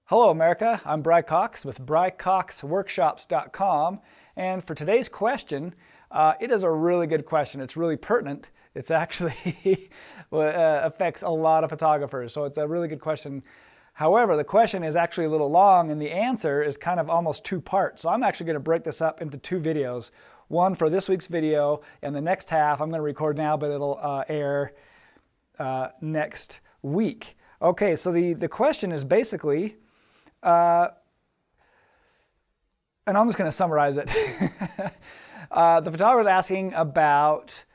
Hello America, I'm BryCox with BryCoxWORKSHOPS.com, and for today's question, it is a really good question. It's really pertinent. It's actually affects a lot of photographers, so it's a really good question. However, the question is actually a little long and the answer is kind of almost two parts. So I'm actually going to break this up into two videos. One for this week's video, and the next half I'm going to record now, but it'll air next week. Okay, so the question is basically, and I'm just going to summarize it. The photographer is asking about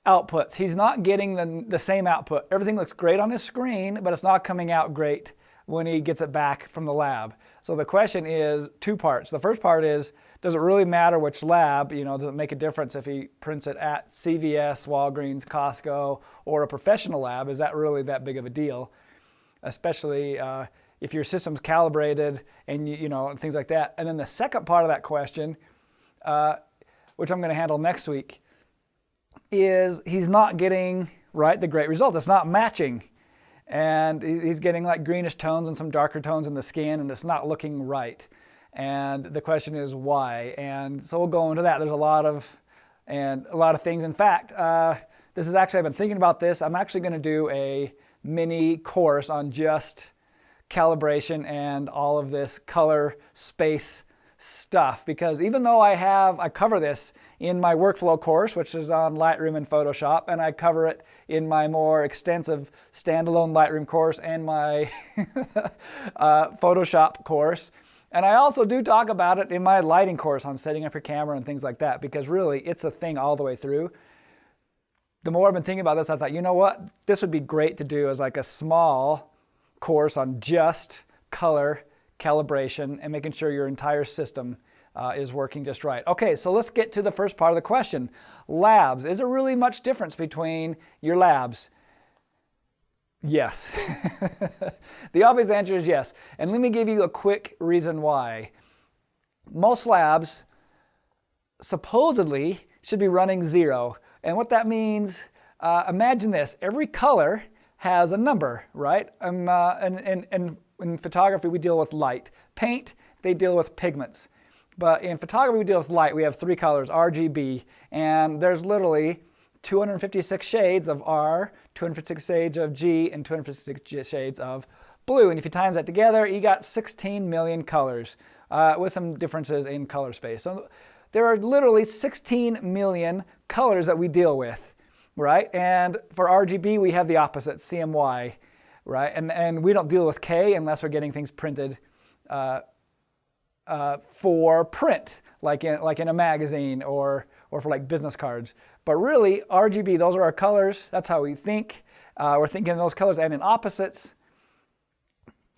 outputs. He's not getting the same output. Everything looks great on his screen, but it's not coming out great when he gets it back from the lab. So the question is two parts. The first part is, does it really matter which lab? Does it make a difference if he prints it at CVS, Walgreens, Costco, or a professional lab? Is that really that big of a deal? Especially if your system's calibrated and and things like that. And then the second part of that question, which I'm going to handle next week, is he's not getting the great results. It's not matching, and he's getting like greenish tones and some darker tones in the skin, and it's not looking right. And the question is why. And so we'll go into that. There's a lot of things. In fact, this is actually, I've been thinking about this. I'm actually going to do a mini course on just calibration and all of this color space stuff, because even though I cover this in my workflow course, which is on Lightroom and Photoshop, and I cover it in my more extensive standalone Lightroom course and my Photoshop course, and I also do talk about it in my lighting course on setting up your camera and things like that, because really it's a thing all the way through. The more I've been thinking about this, I thought, you know what, this would be great to do as like a small course on just color calibration and making sure your entire system is working just right. Okay, so let's get to the first part of the question. Labs. Is there really much difference between your labs? Yes. The obvious answer is yes. And let me give you a quick reason why. Most labs supposedly should be running 0. And what that means, imagine this. Every color has a number, right? And in photography, we deal with light. Paint, they deal with pigments. But in photography, we deal with light. We have 3 colors, RGB, and there's literally 256 shades of R, 256 shades of G, and 256 shades of blue. And if you times that together, you got 16 million colors with some differences in color space. So there are literally 16 million colors that we deal with, right? And for RGB, we have the opposite, CMY. Right, and we don't deal with K unless we're getting things printed for print, like in a magazine or for like business cards. But really, RGB, those are our colors. That's how we think. We're thinking in those colors and in opposites.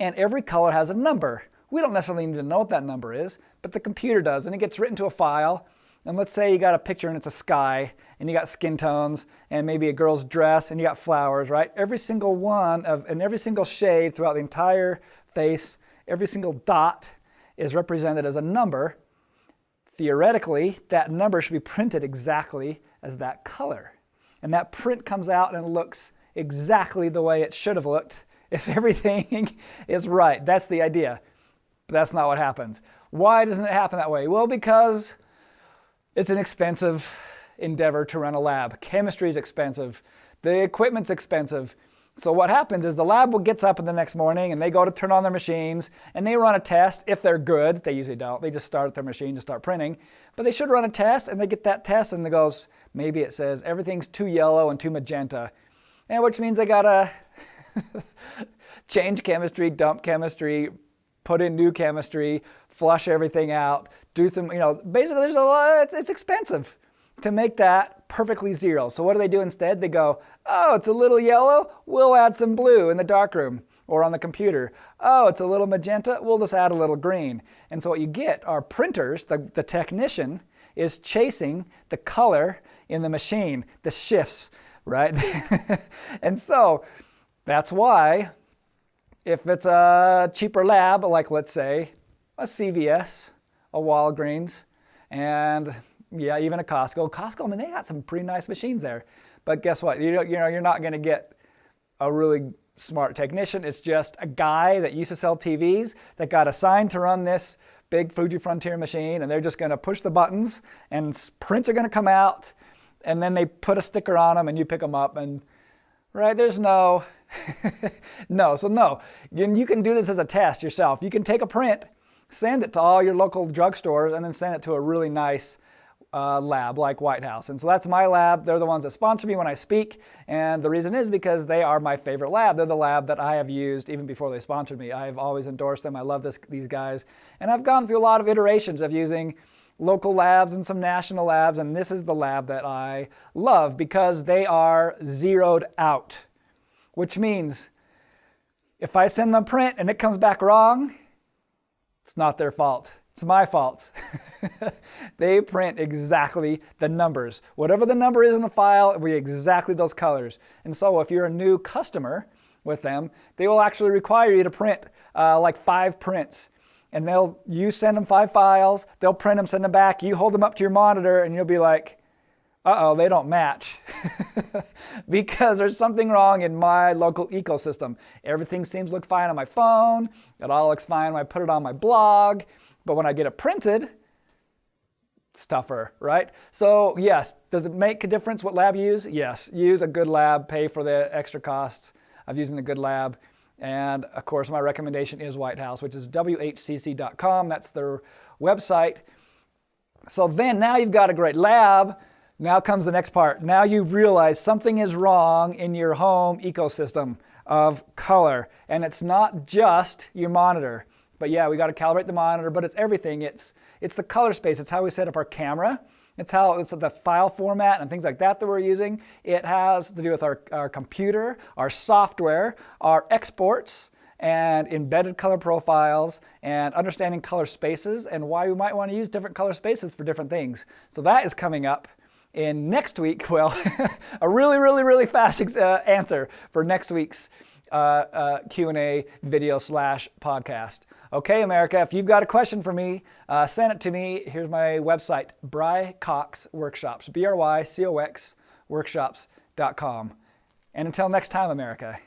And every color has a number. We don't necessarily need to know what that number is, but the computer does, and it gets written to a file. And let's say you got a picture and it's a sky, and you got skin tones, and maybe a girl's dress, and you got flowers, right? Every single one and every single shade throughout the entire face, every single dot is represented as a number. Theoretically, that number should be printed exactly as that color. And that print comes out and looks exactly the way it should have looked if everything is right. That's the idea. But that's not what happens. Why doesn't it happen that way? Well, because it's an expensive endeavor to run a lab. Chemistry is expensive. The equipment's expensive. So what happens is the lab gets up in the next morning and they go to turn on their machines and they run a test. If they're good, they usually don't. They just start their machine to start printing. But they should run a test, and they get that test and it goes, maybe it says everything's too yellow and too magenta. And which means they gotta change chemistry, dump chemistry, put in new chemistry, flush everything out, do some, basically there's a lot, it's expensive to make that perfectly 0. So what do they do instead? They go, oh, it's a little yellow, we'll add some blue in the darkroom or on the computer. Oh, it's a little magenta, we'll just add a little green. And so what you get are printers, the technician is chasing the color in the machine, the shifts, right? And so that's why if it's a cheaper lab, like let's say a CVS, a Walgreens, and yeah, even a Costco. Costco, I mean, they got some pretty nice machines there. But guess what? You're not going to get a really smart technician. It's just a guy that used to sell TVs that got assigned to run this big Fuji Frontier machine, and they're just going to push the buttons and prints are going to come out, and then they put a sticker on them and you pick them up, and right, there's no no. You can do this as a test yourself. You can take a print, send it to all your local drugstores, and then send it to a really nice lab like White House. And so that's my lab. They're the ones that sponsor me when I speak, and the reason is because they are my favorite lab. They're the lab that I have used even before they sponsored me. I've always endorsed them. I love these guys, and I've gone through a lot of iterations of using local labs and some national labs, and this is the lab that I love because they are zeroed out, which means if I send them a print and it comes back wrong, it's not their fault. It's my fault. They print exactly the numbers. Whatever the number is in the file, it'll be exactly those colors. And so if you're a new customer with them, they will actually require you to print like 5 prints. And you send them 5 files, they'll print them, send them back, you hold them up to your monitor, and you'll be like, uh-oh, they don't match. Because there's something wrong in my local ecosystem. Everything seems to look fine on my phone, it all looks fine when I put it on my blog, but when I get it printed, it's tougher, right? So yes, does it make a difference what lab you use? Yes, use a good lab, pay for the extra costs of using a good lab. And of course, my recommendation is White House, which is WHCC.com. That's their website. So then now you've got a great lab. Now comes the next part. Now you've realized something is wrong in your home ecosystem of color. And it's not just your monitor. But yeah, we got to calibrate the monitor, but it's everything. It's the color space. It's how we set up our camera. It's the file format and things like that we're using. It has to do with our computer, our software, our exports, and embedded color profiles, and understanding color spaces, and why we might want to use different color spaces for different things. So that is coming up in next week. Well, a really, really, really fast answer for next week's Q&A video / podcast. Okay, America, if you've got a question for me, send it to me. Here's my website, BryCoxWORKSHOPS, BryCox Workshops.com. And until next time, America.